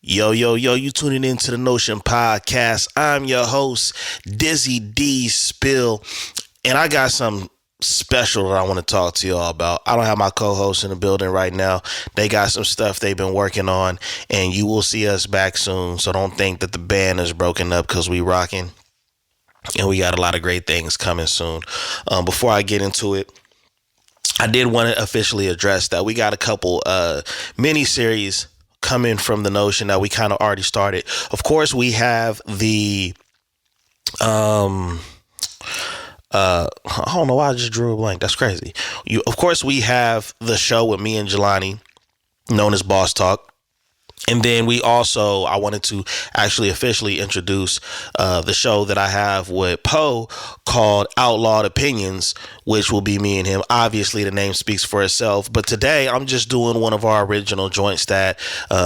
Yo, yo, yo, you tuning into the Notion Podcast. I'm your host, Dizzy DSPill, and I got some special that I want to talk to y'all about. I don't have my co-host in the building right now. They got some stuff they've been working on, and you will see us back soon. So don't think that the band is broken up because we rocking, and we got a lot of great things coming soon. Before I get into it, I did want to officially address that we got a couple mini series coming from the Notion that we kind of already started. Of course, we have the I don't know why I just drew a blank. That's crazy. Of course, we have the show with me and Jelani, known as Boss Talk. And then I wanted to actually officially introduce the show that I have with Poe called Outlawed Opinions, which will be me and him. Obviously, the name speaks for itself. But today, I'm just doing one of our original joints that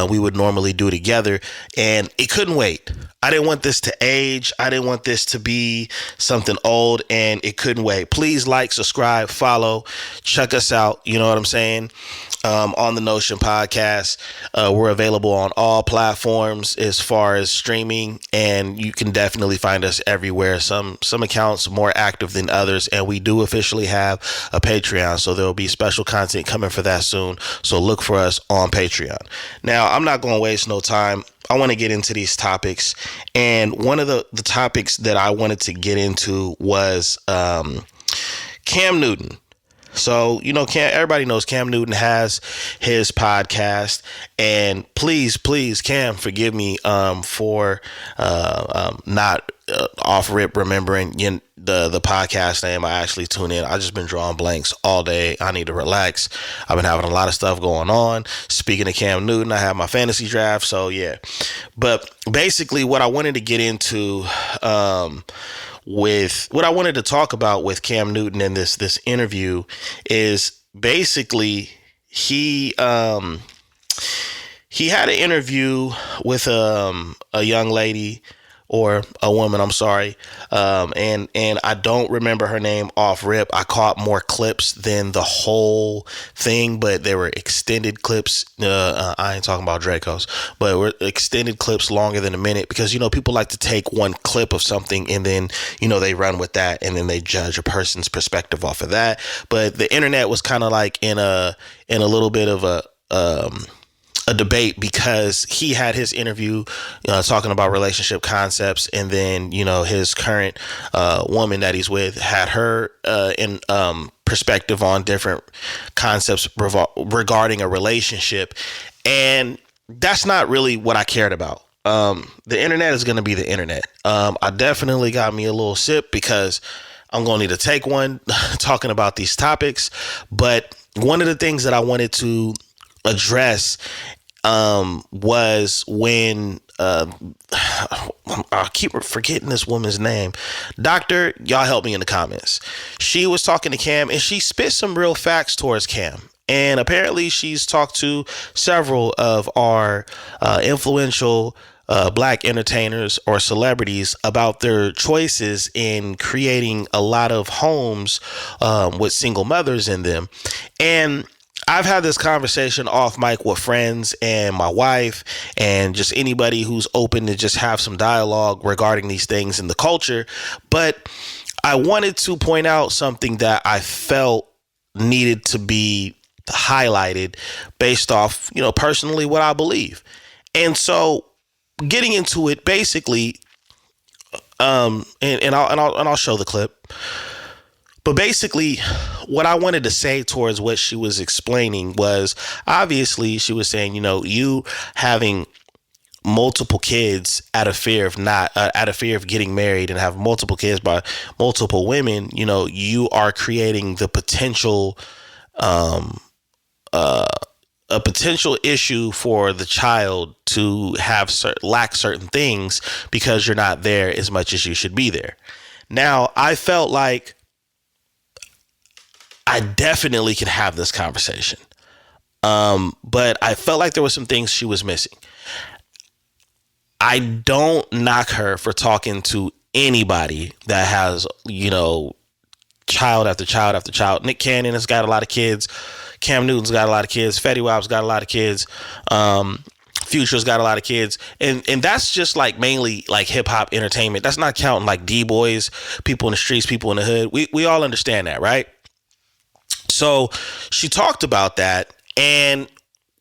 we would normally do together. And it couldn't wait. I didn't want this to age. I didn't want this to be something old, and it couldn't wait. Please like, subscribe, follow, check us out. You know what I'm saying? On the Notion Podcast. We're available on all platforms as far as streaming, and you can definitely find us everywhere. Some accounts more active than others, and we do officially have a Patreon, so there will be special content coming for that soon. So look for us on Patreon. Now, I'm not going to waste no time. I want to get into these topics, and one of the topics that I wanted to get into was Cam Newton. So, everybody knows Cam Newton has his podcast, and please, Cam, forgive me for not off rip remembering the podcast name. I actually tune in. I just been drawing blanks all day. I need to relax. I've been having a lot of stuff going on. Speaking of Cam Newton, I have my fantasy draft. So yeah, but basically what I wanted to get into, with what I wanted to talk about with Cam Newton in this interview is basically he had an interview with a young lady, or a woman, I'm sorry. And I don't remember her name off rip. I caught more clips than the whole thing, but they were extended clips. I ain't talking about Dracos, but were extended clips longer than a minute because, people like to take one clip of something and then, they run with that and then they judge a person's perspective off of that. But the internet was kind of like in a little bit of a debate because he had his interview talking about relationship concepts, and then his current woman that he's with had her in perspective on different concepts regarding a relationship, and that's not really what I cared about. The internet is going to be the internet. I definitely got me a little sip because I'm going to need to take one talking about these topics, but one of the things that I wanted to address was when I keep forgetting this woman's name. Doctor, y'all help me in the comments. She was talking to Cam and she spit some real facts towards Cam. And apparently she's talked to several of our influential black entertainers or celebrities about their choices in creating a lot of homes with single mothers in them. And I've had this conversation off mic with friends and my wife and just anybody who's open to just have some dialogue regarding these things in the culture. But I wanted to point out something that I felt needed to be highlighted based off, personally what I believe. And so getting into it, basically, and I'll show the clip. But basically, what I wanted to say towards what she was explaining was, obviously, she was saying, you having multiple kids out of fear of getting married and have multiple kids by multiple women, you are creating the potential, a potential issue for the child to lack certain things because you're not there as much as you should be there. Now, I felt like I definitely can have this conversation. But I felt like there were some things she was missing. I don't knock her for talking to anybody that has, child after child after child. Nick Cannon has got a lot of kids. Cam Newton's got a lot of kids. Fetty Wap's got a lot of kids. Future's got a lot of kids, and that's just like mainly like hip hop entertainment. That's not counting like D-boys, people in the streets, people in the hood. We all understand that, right? So she talked about that, and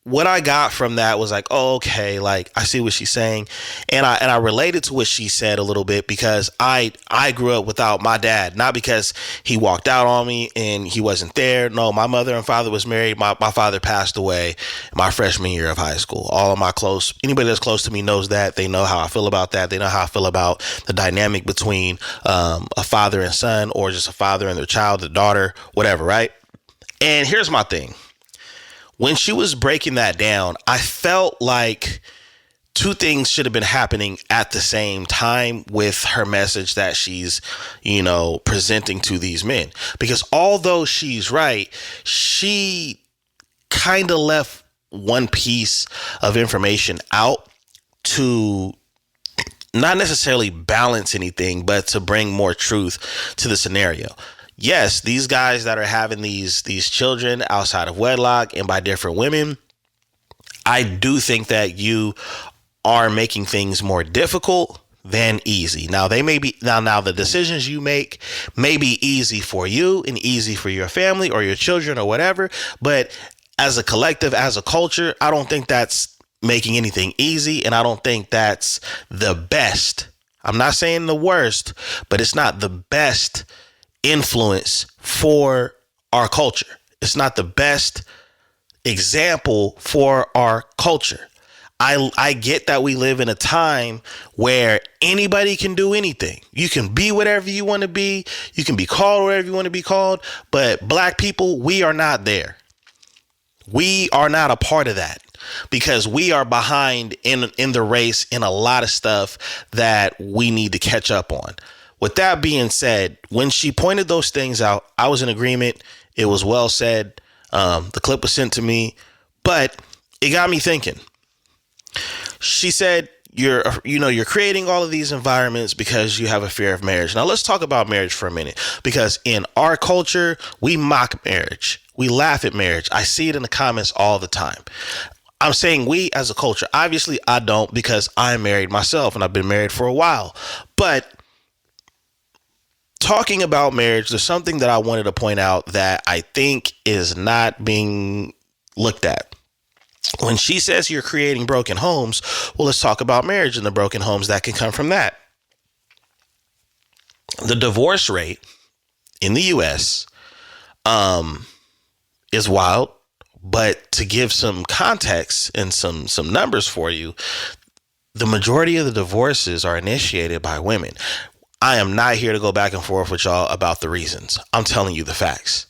what I got from that was like, oh, okay, like I see what she's saying, and I related to what she said a little bit because I grew up without my dad, not because he walked out on me and he wasn't there. No, my mother and father was married. My father passed away my freshman year of high school. All of my anybody that's close to me knows that. They know how I feel about that. They know how I feel about the dynamic between a father and son, or just a father and their child, the daughter, whatever, right? And here's my thing. When she was breaking that down, I felt like two things should have been happening at the same time with her message that she's, presenting to these men. Because although she's right, she kind of left one piece of information out to not necessarily balance anything, but to bring more truth to the scenario. Yes, these guys that are having these children outside of wedlock and by different women, I do think that you are making things more difficult than easy. Now they may be now the decisions you make may be easy for you and easy for your family or your children or whatever, but as a collective, as a culture, I don't think that's making anything easy, and I don't think that's the best. I'm not saying the worst, but it's not the best influence for our culture. It's not the best example for our culture. I get that we live in a time where anybody can do anything. You can be whatever you want to be. You can be called whatever you want to be called. But black people, we are not there. We are not a part of that because we are behind in the race in a lot of stuff that we need to catch up on. With that being said, when she pointed those things out, I was in agreement. It was well said. The clip was sent to me, but it got me thinking. She said, you're creating all of these environments because you have a fear of marriage. Now let's talk about marriage for a minute, because in our culture, we mock marriage. We laugh at marriage. I see it in the comments all the time. I'm saying we as a culture. Obviously, I don't, because I'm married myself and I've been married for a while. But talking about marriage, there's something that I wanted to point out that I think is not being looked at. When she says you're creating broken homes, well, let's talk about marriage and the broken homes that can come from that. The divorce rate in the U.S. Is wild, but to give some context and some numbers for you, the majority of the divorces are initiated by women. I am not here to go back and forth with y'all about the reasons. I'm telling you the facts.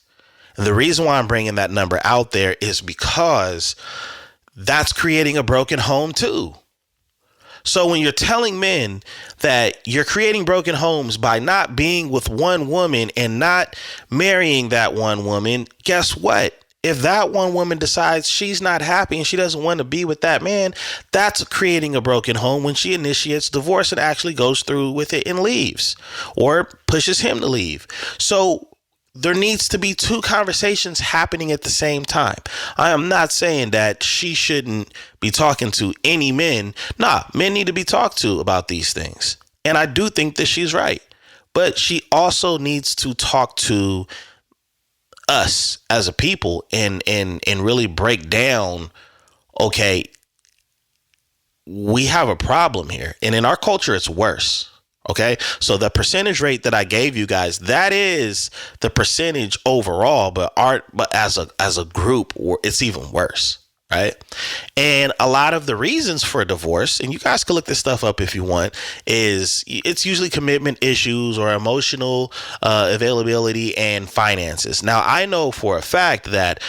And the reason why I'm bringing that number out there is because that's creating a broken home too. So when you're telling men that you're creating broken homes by not being with one woman and not marrying that one woman, guess what? If that one woman decides she's not happy and she doesn't want to be with that man, that's creating a broken home when she initiates divorce and actually goes through with it and leaves or pushes him to leave. So there needs to be two conversations happening at the same time. I am not saying that she shouldn't be talking to any men. Nah, men need to be talked to about these things. And I do think that she's right. But she also needs to talk to us as a people and really break down, okay, we have a problem here. And in our culture, it's worse. Okay, so the percentage rate that I gave you guys, that is the percentage overall, but as a group, it's even worse, right? And a lot of the reasons for divorce, and you guys can look this stuff up if you want, is it's usually commitment issues or emotional availability and finances. Now, I know for a fact that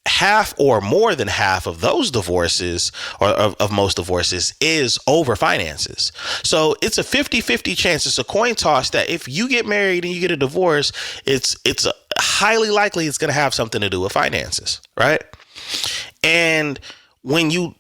half or more than half of those divorces, or of most divorces, is over finances. So it's a 50-50 chance. It's a coin toss that if you get married and you get a divorce, it's highly likely it's going to have something to do with finances, right? And when you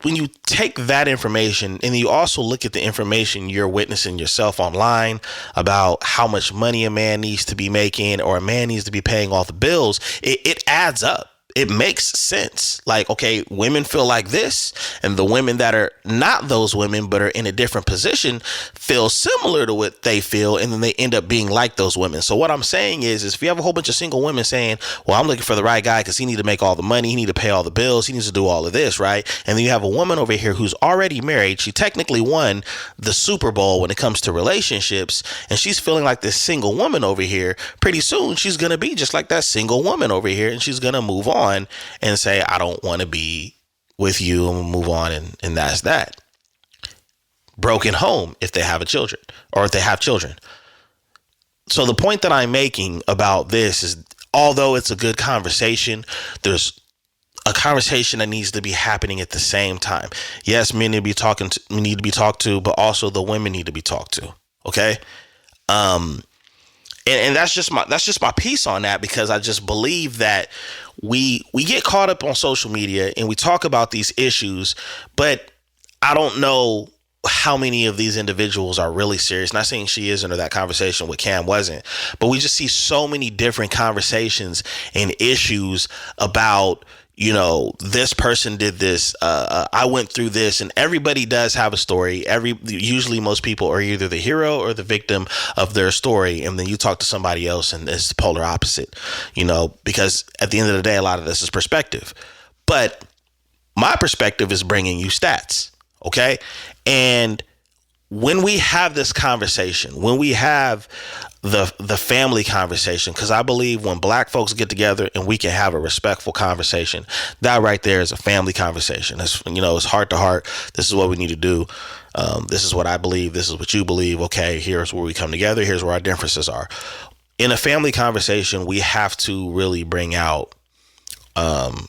take that information and you also look at the information you're witnessing yourself online about how much money a man needs to be making or a man needs to be paying all the bills, it adds up. it makes sense. Like, okay, women feel like this, and the women that are not those women but are in a different position feel similar to what they feel, and then they end up being like those women. So what I'm saying is if you have a whole bunch of single women saying, well, I'm looking for the right guy because he need to make all the money, he need to pay all the bills, he needs to do all of this, right? And then you have a woman over here who's already married. She technically won the Super Bowl when it comes to relationships, and she's feeling like this single woman over here. Pretty soon she's gonna be just like that single woman over here, and she's gonna move on and say, I don't want to be with you, and move on, and that's that. Broken home if they have children, or if they have children. So the point that I'm making about this is, although it's a good conversation, there's a conversation that needs to be happening at the same time. Yes, men need to be talked to, but also the women need to be talked to. Okay. And that's just my piece on that, because I just believe that we get caught up on social media and we talk about these issues, but I don't know how many of these individuals are really serious. Not saying she isn't, or that conversation with Cam wasn't, but we just see so many different conversations and issues about, this person did this. I went through this, and everybody does have a story. Usually most people are either the hero or the victim of their story. And then you talk to somebody else and it's the polar opposite, because at the end of the day, a lot of this is perspective. But my perspective is bringing you stats. Okay. And when we have this conversation, when we have the family conversation, because I believe when Black folks get together and we can have a respectful conversation, that right there is a family conversation. It's heart to heart. This is what we need to do. This is what I believe. This is what you believe. Okay, here's where we come together. Here's where our differences are. In a family conversation, we have to really bring out the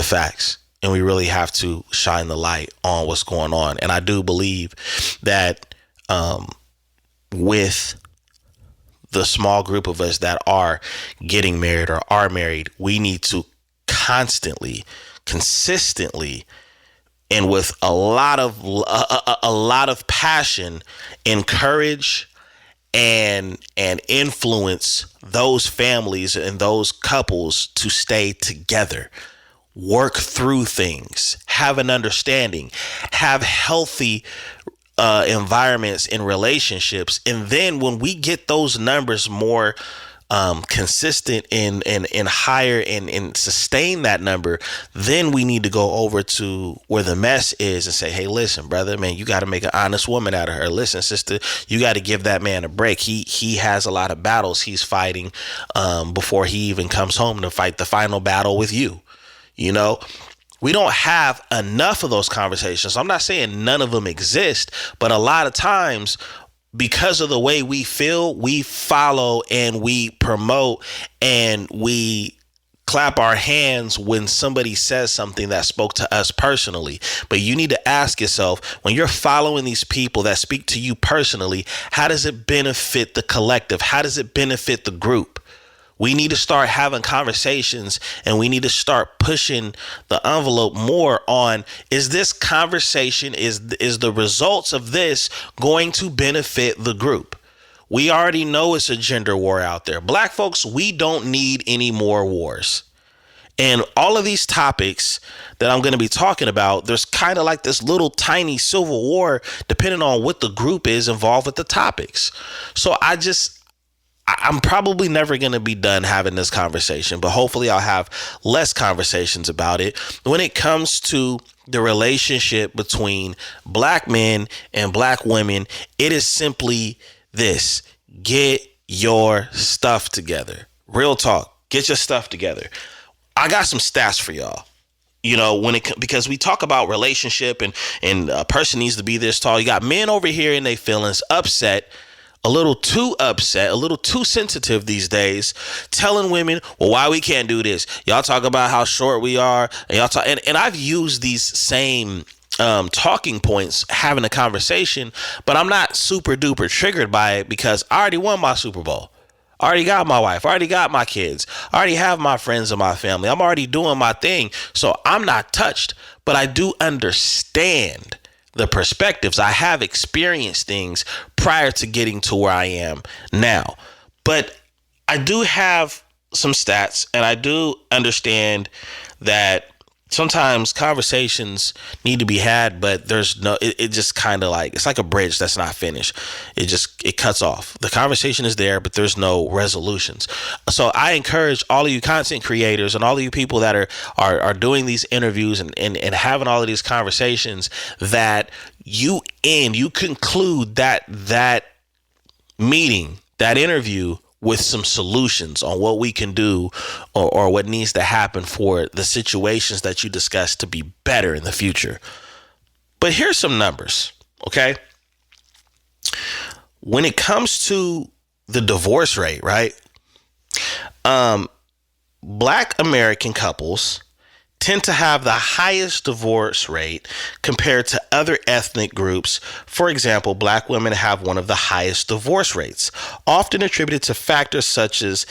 facts. And we really have to shine the light on what's going on. And I do believe that with the small group of us that are getting married or are married, we need to consistently, and with a lot of passion, encourage and influence those families and those couples to stay together. Work through things, have an understanding, have healthy environments in relationships. And then when we get those numbers more consistent and higher and sustain that number, then we need to go over to where the mess is and say, hey, listen, brother, man, you got to make an honest woman out of her. Listen, sister, you got to give that man a break. He has a lot of battles he's fighting before he even comes home to fight the final battle with you. We don't have enough of those conversations. I'm not saying none of them exist, but a lot of times, because of the way we feel, we follow and we promote and we clap our hands when somebody says something that spoke to us personally. But you need to ask yourself, when you're following these people that speak to you personally, how does it benefit the collective? How does it benefit the group? We need to start having conversations, and we need to start pushing the envelope more on, is this conversation, is the results of this going to benefit the group? We already know it's a gender war out there. Black folks, we don't need any more wars. And all of these topics that I'm going to be talking about, there's kind of like this little tiny civil war depending on what the group is involved with the topics. So I'm probably never going to be done having this conversation, but hopefully I'll have less conversations about it. When it comes to the relationship between Black men and Black women, it is simply this: get your stuff together. Real talk, get your stuff together. I got some stats for y'all. Because we talk about relationship and a person needs to be this tall. You got men over here in their feelings, upset, a little too sensitive these days, telling women, well, why we can't do this? Y'all talk about how short we are, and I've used these same talking points having a conversation, but I'm not super duper triggered by it because I already won my Super Bowl. I already got my wife. I already got my kids. I already have my friends and my family. I'm already doing my thing. So I'm not touched, but I do understand the perspectives. I have experienced things prior to getting to where I am now, but I do have some stats, and I do understand that sometimes conversations need to be had, but there's no, it just kind of like, it's like a bridge that's not finished. It cuts off. The conversation is there, but there's no resolutions. So I encourage all of you content creators and all of you people that are doing these interviews and having all of these conversations, that you conclude that meeting, that interview, with some solutions on what we can do, or what needs to happen for the situations that you discuss to be better in the future. But here's some numbers, okay? When it comes to the divorce rate, right? Black American couples tend to have the highest divorce rate compared to other ethnic groups. For example, black women have one of the highest divorce rates, often attributed to factors such as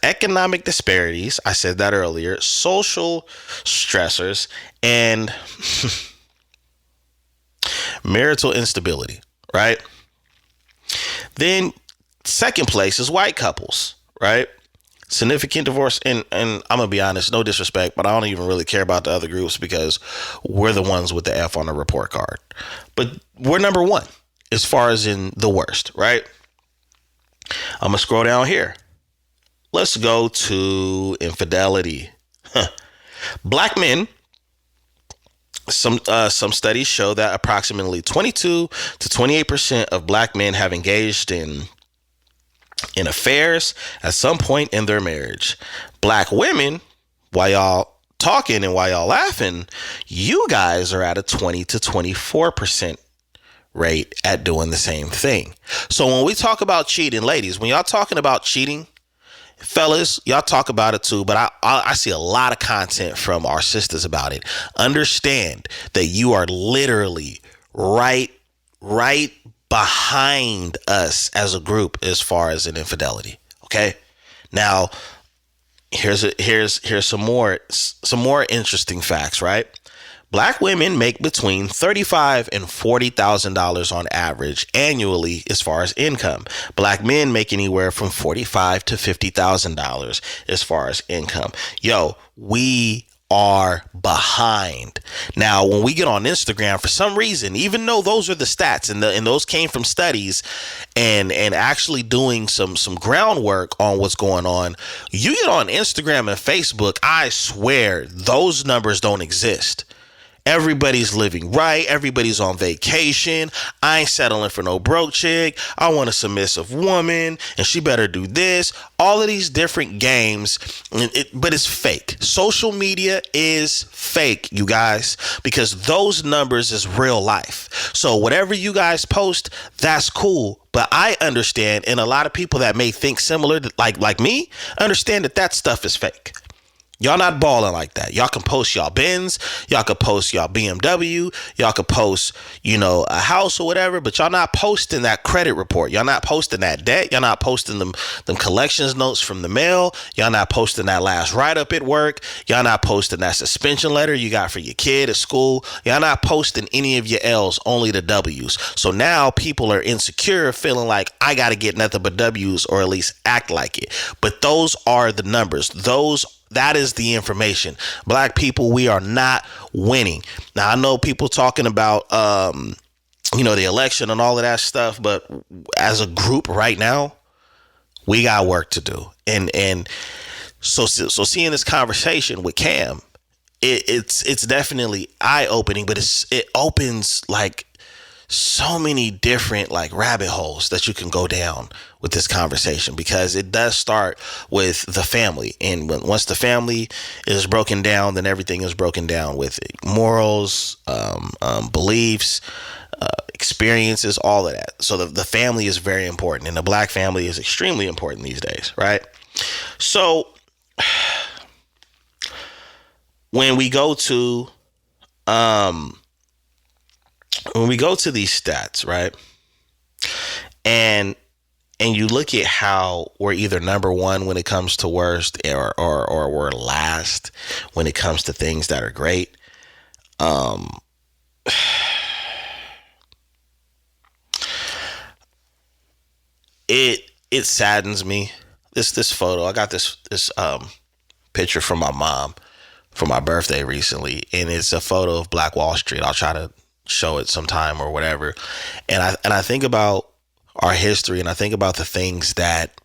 economic disparities, I said that earlier, social stressors, and marital instability, right? Then second place is white couples, right? Significant divorce, and I'm gonna be honest, no disrespect, but I don't even really care about the other groups because we're the ones with the F on the report card. But we're number one as far as in the worst, right? I'm gonna scroll down here. Let's go to infidelity. Black men. Some studies show that approximately 22 to 28% of black men have engaged in affairs at some point in their marriage. Black women, while y'all talking and while y'all laughing, you guys are at a 20 to 24% rate at doing the same thing. So when we talk about cheating, ladies, when y'all talking about cheating, fellas, y'all talk about it too, but I see a lot of content from our sisters about it. Understand that you are literally right behind us as a group as far as an infidelity. Okay. Now, here's some more interesting facts, right? Black women make between $35,000 and $40,000 on average annually as far as income. Black men make anywhere from $45,000 to $50,000 as far as income. Yo, we are behind. Now, when we get on Instagram, for some reason, even though those are the stats and those came from studies and actually doing some groundwork on what's going on, you get on Instagram and Facebook, I swear those numbers don't exist. Everybody's living right. Everybody's on vacation. I ain't settling for no broke chick. I want a submissive woman, and she better do this. All of these different games, but it's fake. Social media is fake, you guys, because those numbers is real life. So whatever you guys post, that's cool. But I understand, and a lot of people that may think similar, like me, understand that stuff is fake. Y'all not balling like that. Y'all can post y'all Benz, y'all could post y'all BMW, y'all could post, a house or whatever, but y'all not posting that credit report. Y'all not posting that debt. Y'all not posting them collections notes from the mail. Y'all not posting that last write-up at work. Y'all not posting that suspension letter you got for your kid at school. Y'all not posting any of your L's, only the W's. So now people are insecure, feeling like I got to get nothing but W's, or at least act like it. But those are the numbers. That is the information. Black people, we are not winning. Now, I know people talking about, the election and all of that stuff, but as a group right now, we got work to do. And so seeing this conversation with Cam, it's definitely eye-opening, but it opens like so many different like rabbit holes that you can go down with this conversation, because it does start with the family. And once the family is broken down, then everything is broken down with it. Morals, beliefs, experiences, all of that. So the family is very important, and the black family is extremely important these days, right? So when we go to these stats, right, and you look at how we're either number one when it comes to worst, or we're last when it comes to things that are great, it saddens me this photo. I got this picture from my mom for my birthday recently, and it's a photo of Black Wall Street. I'll try to show it sometime or whatever. And I think about our history, and I think about the things that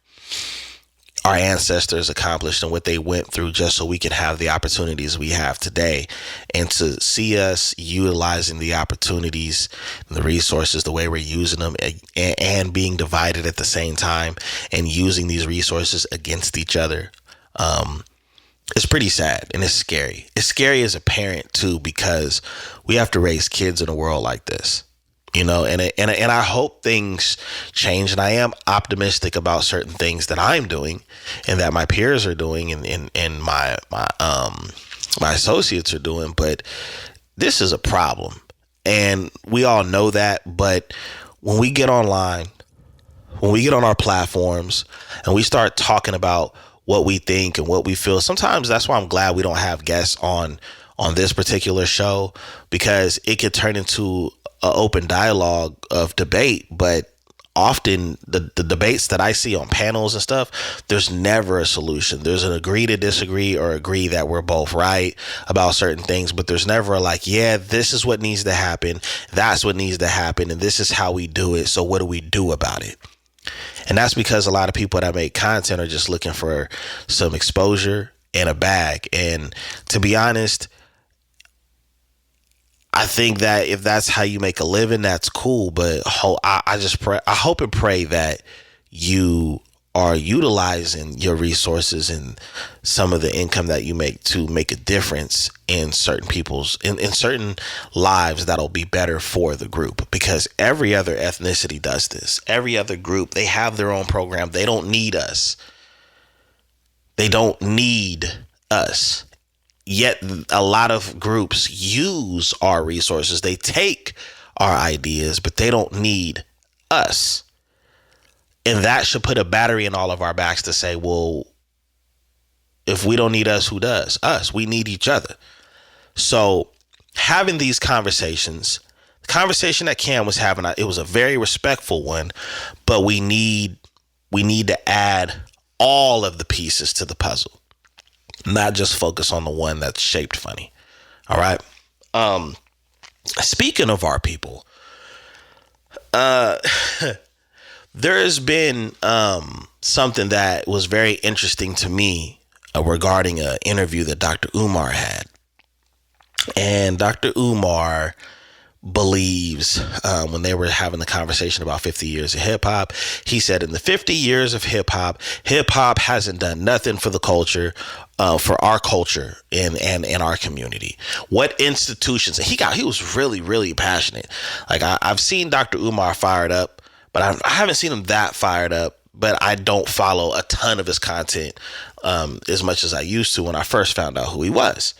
our ancestors accomplished and what they went through just so we can have the opportunities we have today. And to see us utilizing the opportunities and the resources the way we're using them, and being divided at the same time and using these resources against each other, it's pretty sad, and it's scary. It's scary as a parent too, because we have to raise kids in a world like this. And I hope things change, and I am optimistic about certain things that I'm doing and that my peers are doing, and my associates are doing. But this is a problem, and we all know that. But when we get online, when we get on our platforms and we start talking about what we think and what we feel, sometimes that's why I'm glad we don't have guests on this particular show, because it could turn into an open dialogue of debate. But often the debates that I see on panels and stuff, there's never a solution. There's an agree to disagree, or agree that we're both right about certain things, but there's never yeah, this is what needs to happen, that's what needs to happen, and this is how we do it, so what do we do about it? And that's because a lot of people that make content are just looking for some exposure and a bag. And to be honest, I think that if that's how you make a living, that's cool. But I hope and pray that you are utilizing your resources and some of the income that you make to make a difference in certain people's, in certain lives that'll be better for the group. Because every other ethnicity does this. Every other group, they have their own program. They don't need us. They don't need us. Yet a lot of groups use our resources. They take our ideas, but they don't need us. And that should put a battery in all of our backs to say, well, if we don't need us, who does? Us. We need each other. So having these conversations, the conversation that Cam was having, it was a very respectful one, but we need to add all of the pieces to the puzzle, not just focus on the one that's shaped funny. All right. Speaking of our people, there has been something that was very interesting to me regarding an interview that Dr. Umar had. And Dr. Umar believes, when they were having the conversation about 50 years of hip hop, he said, in the 50 years of hip hop hasn't done nothing for the culture, for our culture and our community. What institutions? He was really, really passionate. Like I've seen Dr. Umar fired up, but I haven't seen him that fired up. But I don't follow a ton of his content as much as I used to when I first found out who he was.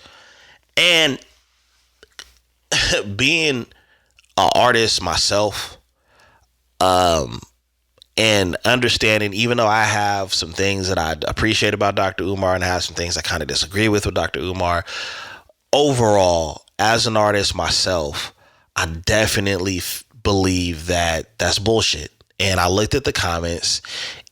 And being an artist myself, and understanding, even though I have some things that I appreciate about Dr. Umar and I have some things I kind of disagree with Dr. Umar, overall, as an artist myself, I definitely believe that that's bullshit. And I looked at the comments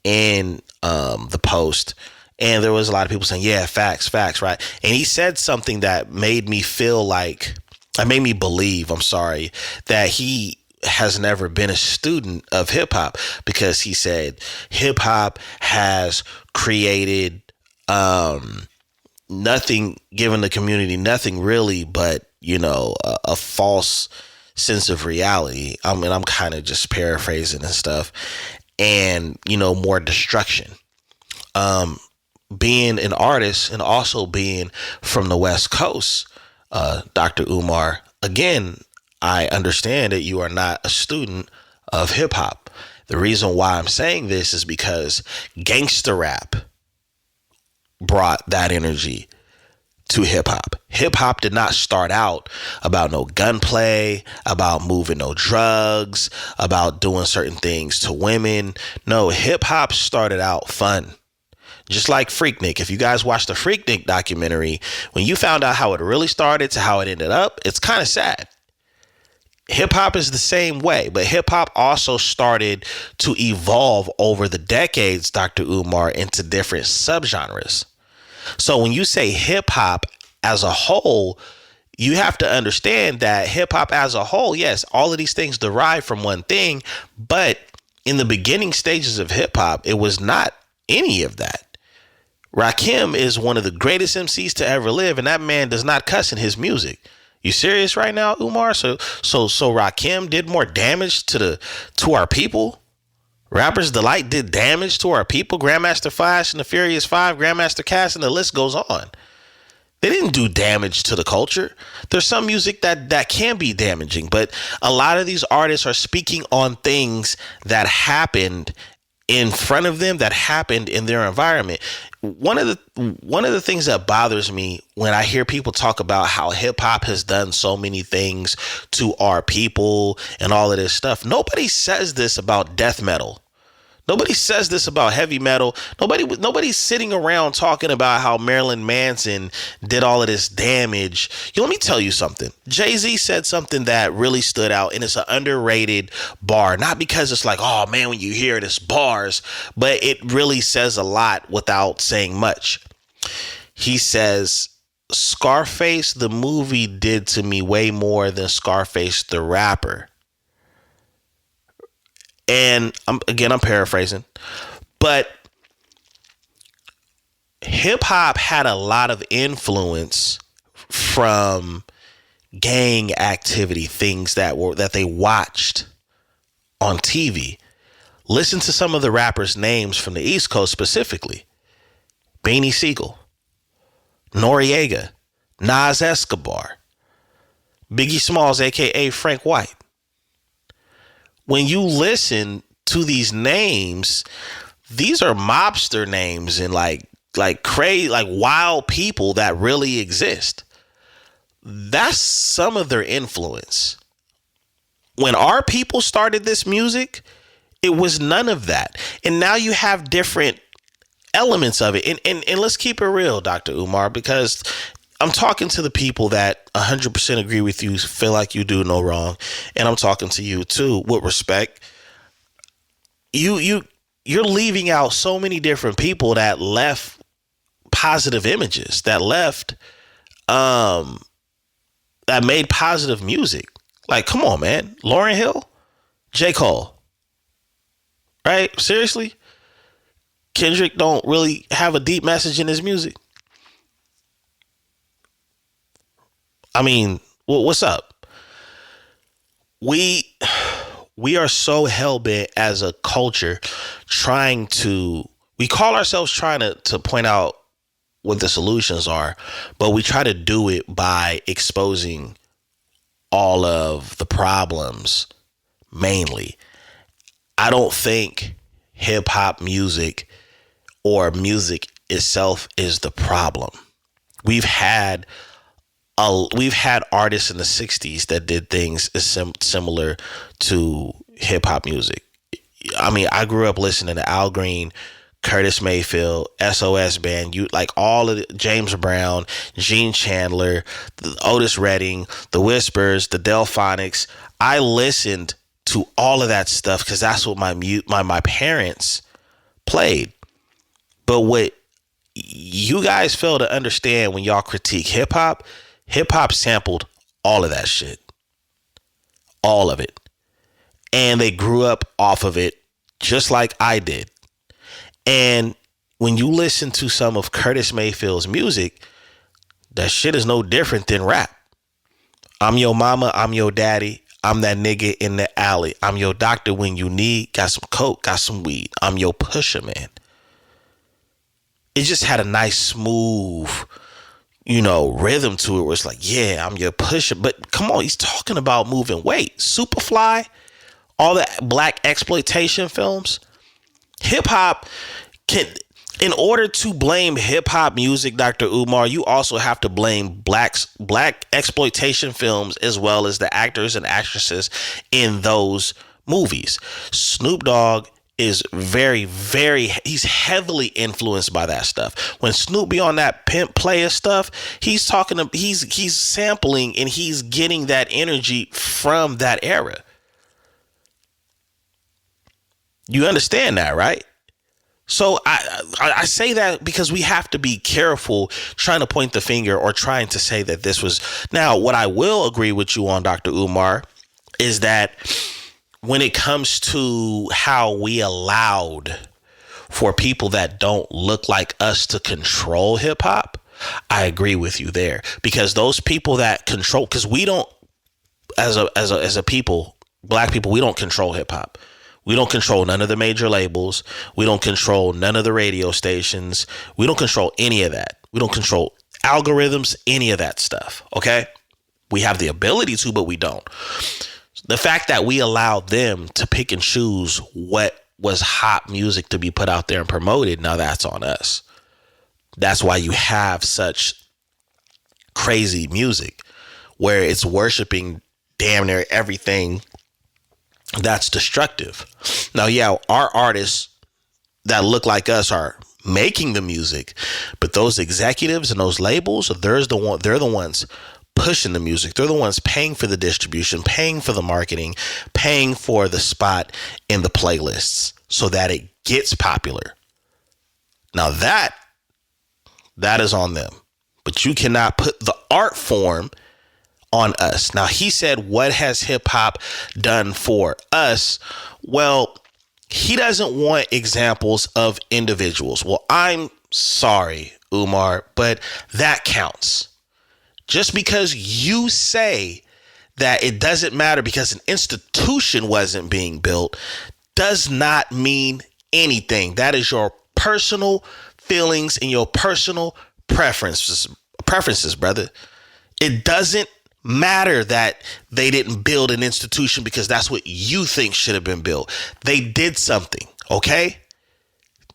in the post, and there was a lot of people saying, yeah, facts, right? And he said something that made me believe that he has never been a student of hip hop, because he said hip hop has created nothing, given the community nothing really but, a false sense of reality. I mean, I'm kind of just paraphrasing and stuff, and, more destruction. Being an artist and also being from the West Coast, Dr. Umar, again, I understand that you are not a student of hip hop. The reason why I'm saying this is because gangster rap brought that energy to hip hop. Hip hop did not start out about no gunplay, about moving no drugs, about doing certain things to women. No, hip hop started out fun. Just like Freaknik. If you guys watched the Freaknik documentary, when you found out how it really started to how it ended up, it's kind of sad. Hip hop is the same way, but hip hop also started to evolve over the decades, Dr. Umar, into different subgenres. So when you say hip hop as a whole, you have to understand that hip hop as a whole, yes, all of these things derive from one thing, but in the beginning stages of hip hop, it was not any of that. Rakim is one of the greatest MCs to ever live, and that man does not cuss in his music. You serious right now, Umar? So Rakim did more damage to our people. Rappers Daylyte did damage to our people. Grandmaster Flash and the Furious Five, Grandmaster Cass, and the list goes on. They didn't do damage to the culture. There's some music that can be damaging, but a lot of these artists are speaking on things that happened in front of them, that happened in their environment. One of the things that bothers me when I hear people talk about how hip hop has done so many things to our people and all of this stuff, nobody says this about death metal. Nobody says this about heavy metal. Nobody's sitting around talking about how Marilyn Manson did all of this damage. Let me tell you something. Jay-Z said something that really stood out, and it's an underrated bar. Not because it's like, oh man, when you hear it, it's bars, but it really says a lot without saying much. He says, Scarface, the movie, did to me way more than Scarface, the rapper. And I'm paraphrasing, but hip hop had a lot of influence from gang activity, things that they watched on TV. Listen to some of the rappers' names from the East Coast specifically: Beanie Siegel, Noriega, Nas Escobar, Biggie Smalls, aka Frank White. When you listen to these names, these are mobster names and like crazy, like wild people that really exist. That's some of their influence. When our people started this music, it was none of that. And now you have different elements of it. And let's keep it real, Dr. Umar, because I'm talking to the people that 100% agree with you, feel like you do no wrong. And I'm talking to you too, with respect. You're leaving out so many different people that left positive images, that made positive music. Like, come on, man. Lauryn Hill, J. Cole, right? Seriously? Kendrick don't really have a deep message in his music. I mean, what's up? We are so hell-bent as a culture we call ourselves trying to point out what the solutions are, but we try to do it by exposing all of the problems mainly. I don't think hip hop music or music itself is the problem. We've had artists in the 60s that did things similar to hip hop music. I mean, I grew up listening to Al Green, Curtis Mayfield, SOS Band, all of James Brown, Gene Chandler, Otis Redding, The Whispers, the Delphonics. I listened to all of that stuff because that's what my parents played. But what you guys fail to understand when y'all critique hip hop sampled all of that shit. All of it. And they grew up off of it just like I did. And when you listen to some of Curtis Mayfield's music, that shit is no different than rap. I'm your mama, I'm your daddy, I'm that nigga in the alley. I'm your doctor when you need, got some coke, got some weed. I'm your pusher, man. It just had a nice smooth, rhythm to it where it's like, yeah, I'm your pusher. But come on, he's talking about moving weight. Superfly, all the black exploitation films. Hip hop in order to blame hip hop music, Dr. Umar, you also have to blame black exploitation films as well as the actors and actresses in those movies. Snoop Dogg is very, very, he's heavily influenced by that stuff. When Snoop be on that pimp player stuff, he's sampling and he's getting that energy from that era. You understand that, right? So I say that because we have to be careful trying to point the finger or trying to say that this was. Now, what I will agree with you on, Dr. Umar, is that when it comes to how we allowed for people that don't look like us to control hip hop, I agree with you there. Because those people that control, because we don't, as a people, black people, we don't control hip hop. We don't control none of the major labels. We don't control none of the radio stations. We don't control any of that. We don't control algorithms, any of that stuff. Okay? We have the ability to, but we don't. The fact that we allowed them to pick and choose what was hot music to be put out there and promoted, now that's on us. That's why you have such crazy music where it's worshiping damn near everything that's destructive. Now, yeah, our artists that look like us are making the music, but those executives and those labels, they're the ones pushing the music. They're the ones paying for the distribution, paying for the marketing, paying for the spot in the playlists so that it gets popular. Now that is on them, but you cannot put the art form on us. Now, he said, what has hip hop done for us? Well, he doesn't want examples of individuals. Well, I'm sorry, Umar, but that counts. Just because you say that it doesn't matter because an institution wasn't being built does not mean anything. That is your personal feelings and your personal preferences, brother. It doesn't matter that they didn't build an institution because that's what you think should have been built. They did something, okay?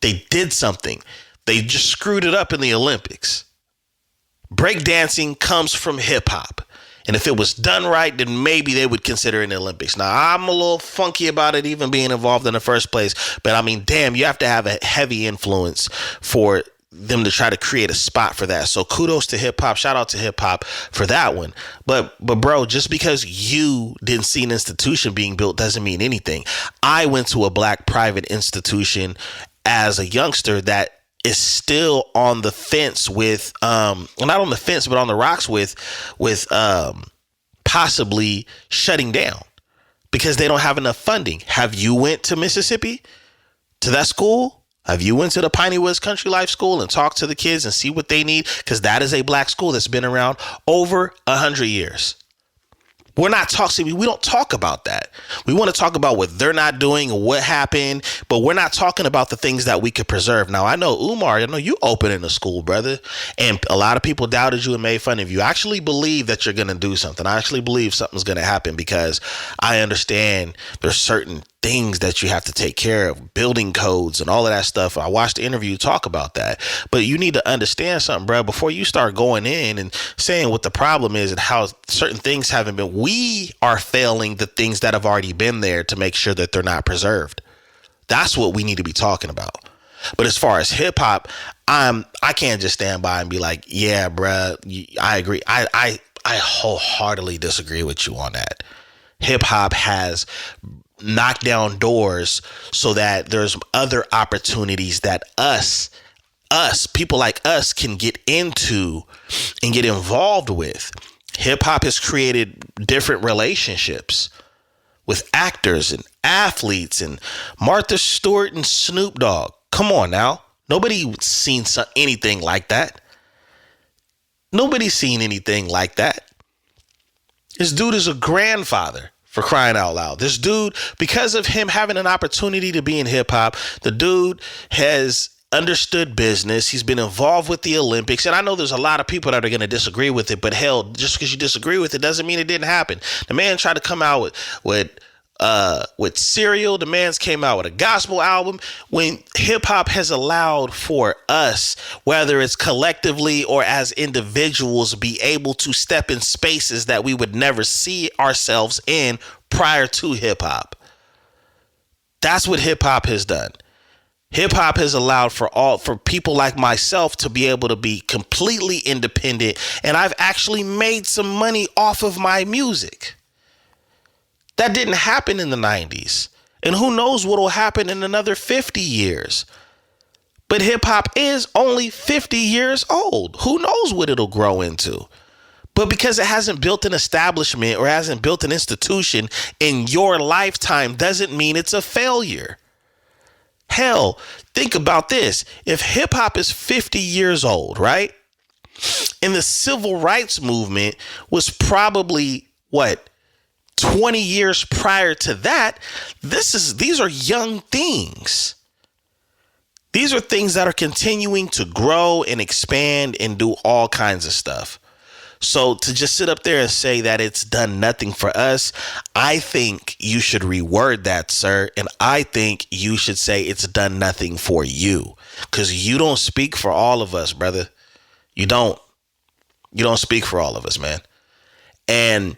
They did something. They just screwed it up in the Olympics. Breakdancing comes from hip hop. And if it was done right, then maybe they would consider it in the Olympics. Now, I'm a little funky about it even being involved in the first place. But I mean, damn, you have to have a heavy influence for them to try to create a spot for that. So kudos to hip hop. Shout out to hip hop for that one. But bro, just because you didn't see an institution being built doesn't mean anything. I went to a black private institution as a youngster that is still on the fence with, not on the fence, but on the rocks with possibly shutting down because they don't have enough funding. Have you went to Mississippi to that school? Have you went to the Piney Woods Country Life School and talked to the kids and see what they need? Because that is a black school that's been around over 100 years. We're not talking. We don't talk about that. We want to talk about what they're not doing and what happened, but we're not talking about the things that we could preserve. Now, I know, Umar, I know you opening a school, brother, and a lot of people doubted you and made fun of you. I actually believe that you're going to do something. I actually believe something's going to happen because I understand there's certain things that you have to take care of, building codes and all of that stuff. I watched the interview talk about that, but you need to understand something, bro, before you start going in and saying what the problem is and how certain things haven't been. We are failing the things that have already been there to make sure that they're not preserved. That's what we need to be talking about. But as far as hip hop, I can't just stand by and be like, yeah, bro, I agree. I wholeheartedly disagree with you on that. Hip hop has knock down doors so that there's other opportunities that us people like us can get into and get involved with. Hip hop has created different relationships with actors and athletes and Martha Stewart and Snoop Dogg. Come on now. Nobody's seen anything like that. Nobody's seen anything like that. This dude is a grandfather. For crying out loud. This dude, because of him having an opportunity to be in hip hop, the dude has understood business. He's been involved with the Olympics. And I know there's a lot of people that are going to disagree with it, but hell, just because you disagree with it doesn't mean it didn't happen. The man tried to come out with Serial. The man's came out with a gospel album. When hip hop has allowed for us, whether it's collectively or as individuals, be able to step in spaces that we would never see ourselves in prior to hip hop. That's what hip hop has done. Hip hop has allowed for people like myself to be able to be completely independent, and I've actually made some money off of my music. That didn't happen in the 90s. And who knows what will happen in another 50 years. But hip hop is only 50 years old. Who knows what it'll grow into? But because it hasn't built an establishment or hasn't built an institution in your lifetime doesn't mean it's a failure. Hell, think about this. If hip hop is 50 years old, right? And the civil rights movement was probably 20 years prior to that. These are young things. These are things that are continuing to grow and expand and do all kinds of stuff. So to just sit up there and say that it's done nothing for us, I think you should reword that, sir. And I think you should say it's done nothing for you, because you don't speak for all of us, brother. You don't speak for all of us, man. And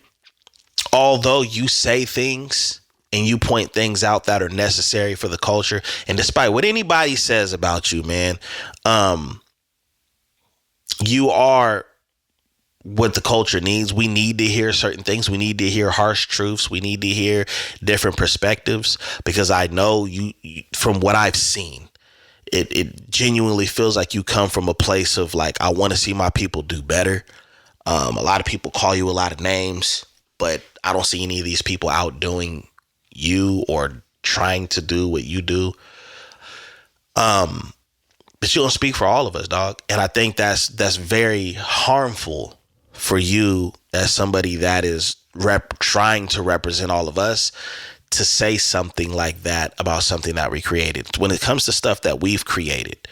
although you say things and you point things out that are necessary for the culture, and despite what anybody says about you, man, you are what the culture needs. We need to hear certain things. We need to hear harsh truths. We need to hear different perspectives, because I know you from what I've seen, it genuinely feels like you come from a place of like, I want to see my people do better. A lot of people call you a lot of names, but I don't see any of these people outdoing you or trying to do what you do. But you don't speak for all of us, dog. And I think that's very harmful for you as somebody that is trying to represent all of us, to say something like that about something that we created. When it comes to stuff that we've created,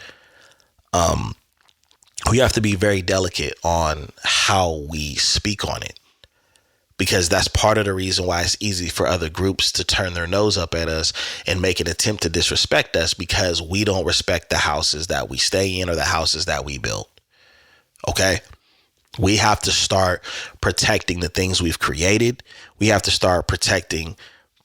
we have to be very delicate on how we speak on it, because that's part of the reason why it's easy for other groups to turn their nose up at us and make an attempt to disrespect us, because we don't respect the houses that we stay in or the houses that we built. Okay? We have to start protecting the things we've created. We have to start protecting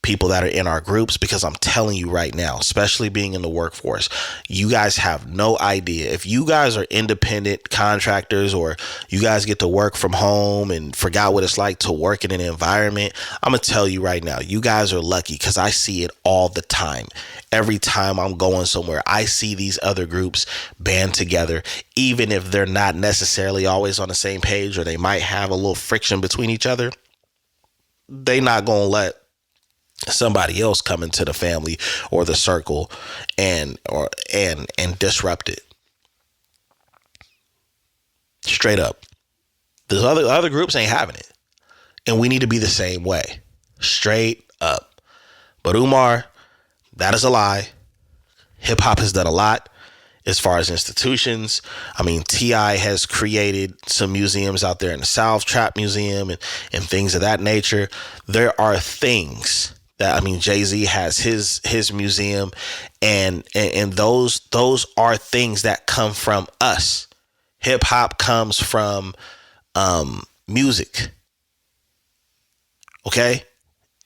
people that are in our groups, because I'm telling you right now, especially being in the workforce, you guys have no idea. If you guys are independent contractors, or you guys get to work from home and forgot what it's like to work in an environment, I'm going to tell you right now, you guys are lucky, because I see it all the time. Every time I'm going somewhere, I see these other groups band together, even if they're not necessarily always on the same page, or they might have a little friction between each other. They not going to let somebody else come into the family or the circle and disrupt it. Straight up. The other groups ain't having it. And we need to be the same way. Straight up. But Umar, that is a lie. Hip hop has done a lot as far as institutions. I mean, T.I. has created some museums out there in the South, Trap Museum and things of that nature. There are things that, I mean, Jay-Z has his museum, and those are things that come from us. Hip hop comes from music. Okay?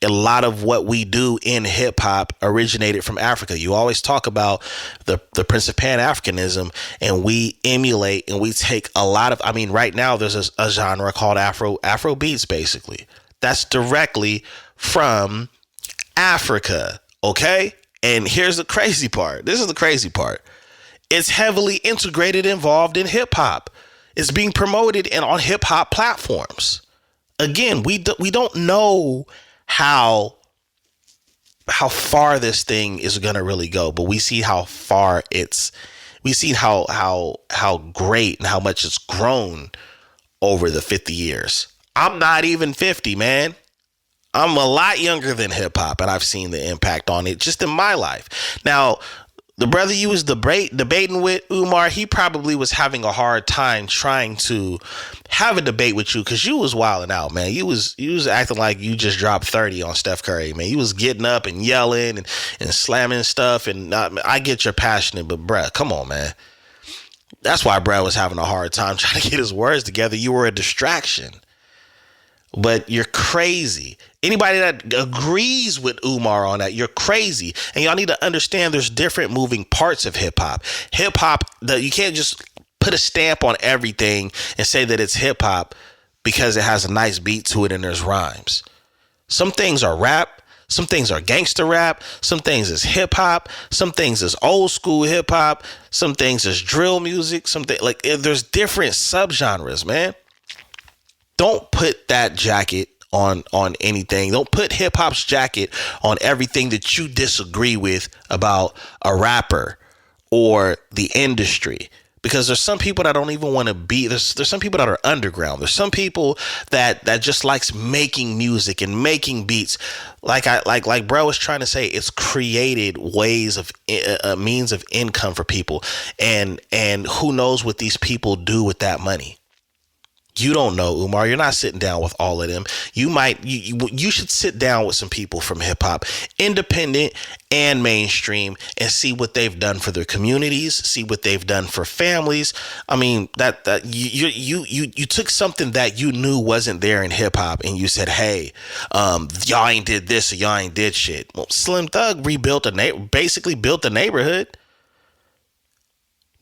A lot of what we do in hip hop originated from Africa. You always talk about the Prince of Pan-Africanism, and we emulate and we take a lot of, I mean, right now there's a genre called Afro beats, basically. That's directly from Africa. Okay? And here's the crazy part. This is the crazy part. It's heavily integrated, involved in hip hop. It's being promoted on hip hop platforms. Again, we don't know how far this thing is going to really go, but we see how far we see how great and how much it's grown over the 50 years. I'm not even 50, man. I'm a lot younger than hip hop, and I've seen the impact on it just in my life. Now, the brother you was debating with, Umar, he probably was having a hard time trying to have a debate with you, because you was wilding out, man. You was acting like you just dropped 30 on Steph Curry, man. You was getting up and yelling and slamming stuff. And I get you're passionate, but bruh, come on, man. That's why bruh was having a hard time trying to get his words together. You were a distraction. But you're crazy. Anybody that agrees with Umar on that, you're crazy. And y'all need to understand there's different moving parts of hip hop. Hip hop, you can't just put a stamp on everything and say that it's hip hop because it has a nice beat to it and there's rhymes. Some things are rap. Some things are gangster rap. Some things is hip hop. Some things is old school hip hop. Some things is drill music. Something like there's different subgenres, man. Don't put that jacket on anything. Don't put hip hop's jacket on everything that you disagree with about a rapper or the industry. Because there's some people that don't even want to be, there's some people that are underground. There's some people that just likes making music and making beats. Like bro was trying to say, it's created ways of means of income for people. And who knows what these people do with that money. You don't know, Umar. You're not sitting down with all of them. You should sit down with some people from hip hop, independent and mainstream, and see what they've done for their communities, see what they've done for families. I mean, that you took something that you knew wasn't there in hip hop and you said, hey, y'all ain't did this or y'all ain't did shit. Well, Slim Thug basically built the neighborhood.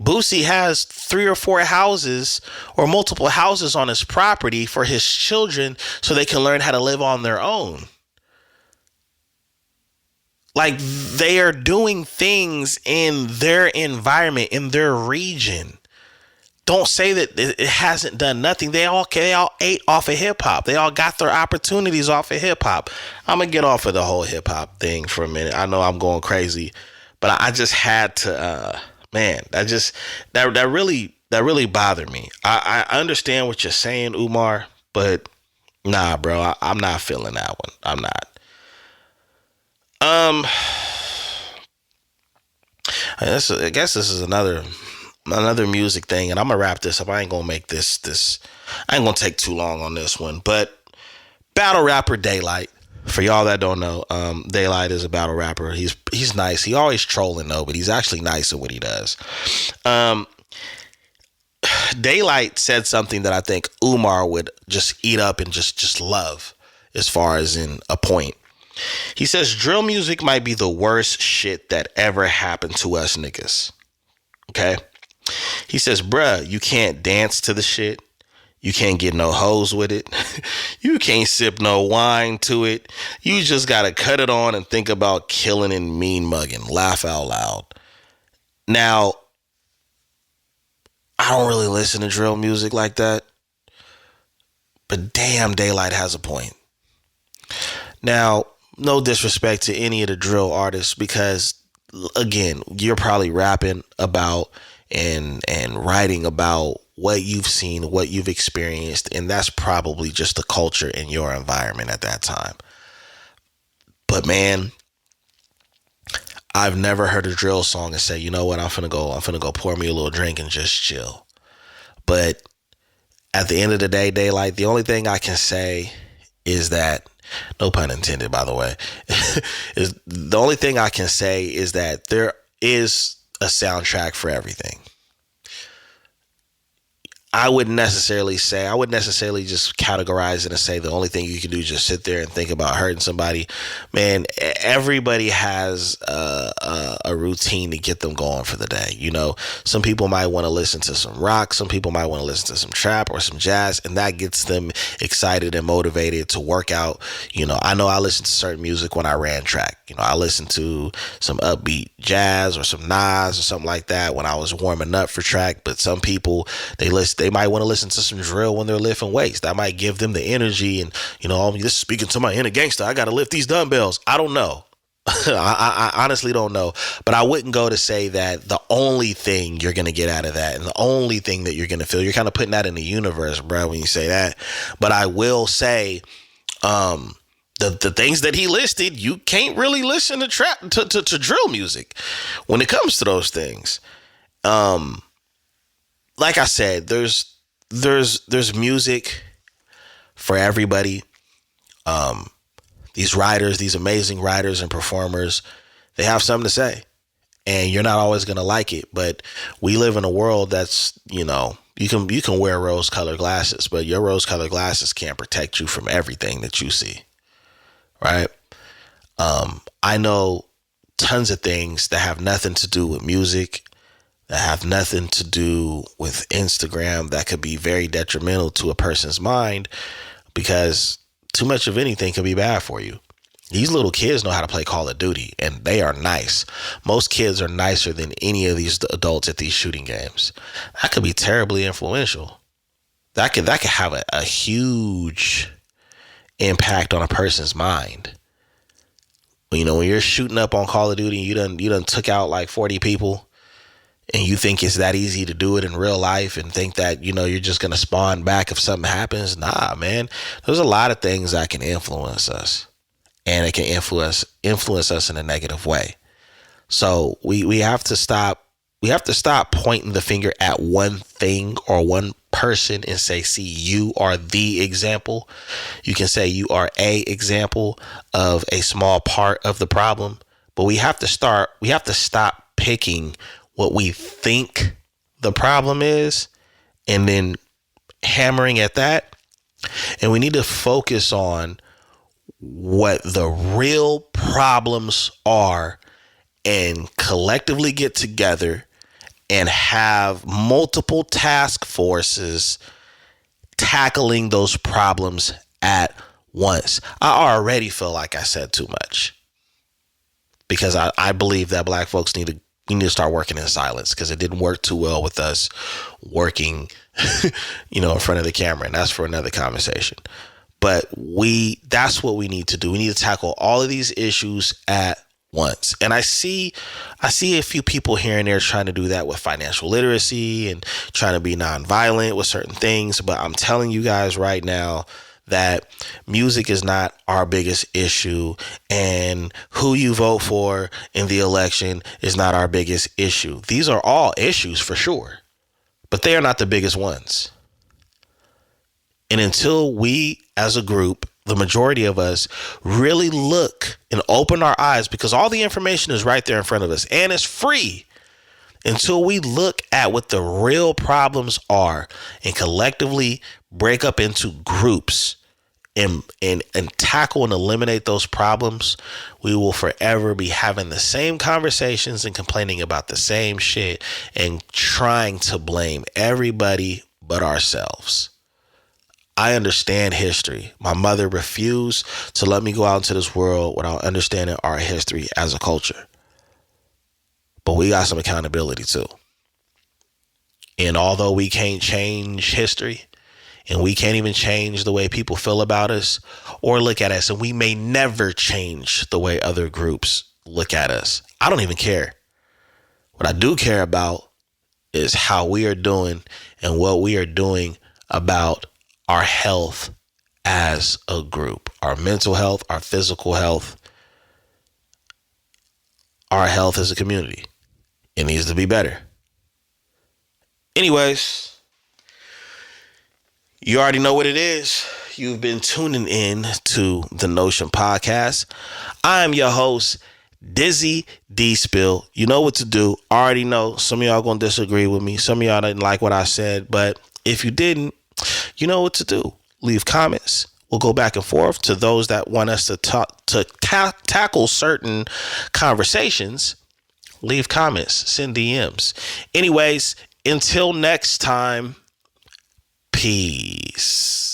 Boosie has 3 or 4 houses or multiple houses on his property for his children so they can learn how to live on their own. Like, they are doing things in their environment, in their region. Don't say that it hasn't done nothing. They all ate off of hip hop. They all got their opportunities off of hip hop. I'm going to get off of the whole hip hop thing for a minute. I know I'm going crazy, but I just had to, man, that really bothered me. I understand what you're saying, Umar, but nah, bro, I'm not feeling that one. I'm not. I guess this is another music thing, and I'm gonna wrap this up. I ain't gonna make this. I ain't gonna take too long on this one, but battle rapper Daylyte. For y'all that don't know, Daylyte is a battle rapper. He's nice. He always trolling though, but he's actually nice at what he does. Daylyte said something that I think Umar would just eat up and just love, as far as in a point. He says drill music might be the worst shit that ever happened to us niggas. Okay? He says, bruh, you can't dance to the shit. You can't get no hoes with it. You can't sip no wine to it. You just got to cut it on and think about killing and mean mugging. Laugh out loud. Now, I don't really listen to drill music like that. But damn, Daylyte has a point. Now, no disrespect to any of the drill artists, because, again, you're probably rapping about and writing about what you've seen, what you've experienced, and that's probably just the culture in your environment at that time. But man, I've never heard a drill song and say, you know what, I'm finna go pour me a little drink and just chill. But at the end of the day, Daylyte, the only thing I can say is that, no pun intended, by the way, is the only thing I can say is that there is a soundtrack for everything. I wouldn't necessarily just categorize it and say the only thing you can do is just sit there and think about hurting somebody. Man, everybody has a routine to get them going for the day. You know, some people might want to listen to some rock. Some people might want to listen to some trap or some jazz, and that gets them excited and motivated to work out. You know I listen to certain music when I ran track. You know, I listened to some upbeat jazz or some Nas or something like that when I was warming up for track. But some people, they might want to listen to some drill when they're lifting weights. That might give them the energy and, you know, this is speaking to my inner gangster. I got to lift these dumbbells. I don't know. I honestly don't know. But I wouldn't go to say that the only thing you're going to get out of that and the only thing that you're going to feel, you're kind of putting that in the universe, bro, when you say that. But I will say, the things that he listed, you can't really listen to to drill music when it comes to those things. Like I said, there's music for everybody. These writers, these amazing writers and performers, they have something to say, and you're not always going to like it. But we live in a world that's, you know, you can wear rose-colored glasses, but your rose-colored glasses can't protect you from everything that you see. right? I know tons of things that have nothing to do with music, that have nothing to do with Instagram, that could be very detrimental to a person's mind, because too much of anything can be bad for you. These little kids know how to play Call of Duty, and they are nice. Most kids are nicer than any of these adults at these shooting games. That could be terribly influential. That could have a huge impact on a person's mind. You know, when you're shooting up on Call of Duty, you done took out like 40 people, and you think it's that easy to do it in real life, and think that, you know, you're just gonna spawn back if something happens. Nah, man. There's a lot of things that can influence us, and it can influence us in a negative way. So we have to stop. We have to stop pointing the finger at one thing or one person and say, see, you are the example. You can say you are a example of a small part of the problem, but we have to stop picking what we think the problem is and then hammering at that. And we need to focus on what the real problems are and collectively get together and have multiple task forces tackling those problems at once. I already feel like I said too much, because I believe that black folks need to start working in silence, because it didn't work too well with us working, in front of the camera. And that's for another conversation. But that's what we need to do. We need to tackle all of these issues at once. And I see a few people here and there trying to do that with financial literacy and trying to be nonviolent with certain things. But I'm telling you guys right now that music is not our biggest issue, and who you vote for in the election is not our biggest issue. These are all issues for sure, but they are not the biggest ones. And until we as a group, the majority of us, really look and open our eyes, because all the information is right there in front of us and it's free, until we look at what the real problems are and collectively break up into groups and tackle and eliminate those problems, we will forever be having the same conversations and complaining about the same shit and trying to blame everybody but ourselves. I understand history. My mother refused to let me go out into this world without understanding our history as a culture. But we got some accountability too. And although we can't change history, and we can't even change the way people feel about us or look at us, and we may never change the way other groups look at us, I don't even care. What I do care about is how we are doing and what we are doing about our health as a group, our mental health, our physical health, our health as a community. It needs to be better. Anyways, you already know what it is. You've been tuning in to the Notion Podcast. I'm your host, Dizzy DSPill. You know what to do. Already know. Some of y'all gonna disagree with me. Some of y'all didn't like what I said, but if you didn't, you know what to do. Leave comments. We'll go back and forth. To those that want us to tackle certain conversations, leave comments, send DMs. Anyways, until next time, peace.